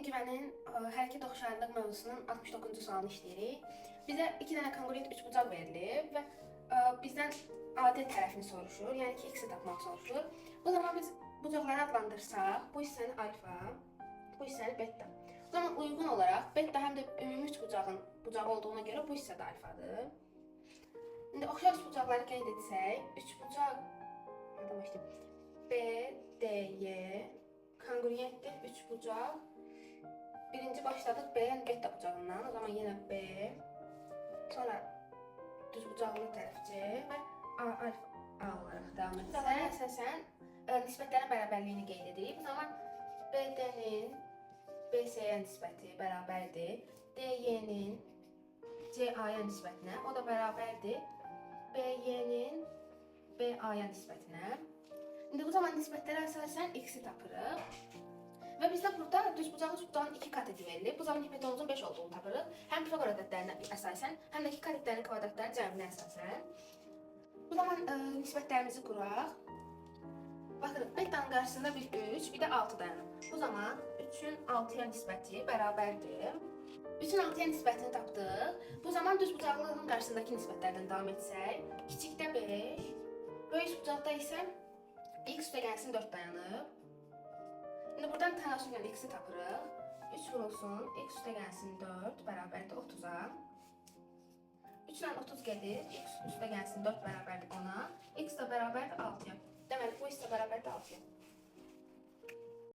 bugün güvənin hərəkət oxşarlıq mövzusunun 69-cu sualını işləyirik. Bizə 2 dənə konqruent üçbucaq verilib və bizdən AD tərəfini soruşur, yəni ki, x-i tapmaq soruşur. Bu zaman biz bucaqları adlandırsaq, bu hissəni alfa, bu hissəni beta. Bu zaman uyğun olaraq beta həm də ümumi üçbucağın bucağı olduğuna görə bu hissə də alfadır. İndi oxşar üçbucaqları qeyd etsək, üçbucaq BDY konqruentdir üçbucaq. Birinci başladıq B, yəni beta bucağından. O zaman yenə B, sonra düzbucaqlı tərəf C və A olaraq davam edir. Əsasən nisbətlərin bərabərliyini qeyd edirik. Bu zaman BD-nin BC-yə nisbəti bərabərdir. DY-nin CA-ya nisbətinə, o da bərabərdir BY-nin BA-ya nisbətinə. İndi bu zaman nisbətlərə əsasən x-i tapırıq. Və bizdə burada düzbucaqlı üçbucağın 2 kateti verilib. Bu zaman hipotenuzun 5 olduğunu tapırıq. Həm Pifaqor ədədlərinə əsasən, həm də 2 katetlərin kvadratlarının cəminə əsasən. Bu zaman nisbətlərimizi quraq. Baxın, betanın qarşısında bir 3, bir də 6 dayanıb. Bu zaman 3-ün 6-ya nisbəti bərabərdir. 3-ün 6-ya nisbətini tapdıq. Bu zaman düzbucaqlığın qarşısındakı nisbətlərdən davam etsək, kiçikdə 5, böyük bucaqda isə x üstəgəlsin 4 dayanıb. İndi buradan tənasüblə x-i tapırıq. 3 vurulsun, x üstəgəlsin 4 bərabərdir 30-a. 3 ilə 30 gedir, x üstəgəlsin 4 bərabərdir 10-a. X də bərabərdir 6-ya. Deməli, bu hissə bərabərdir 6-ya.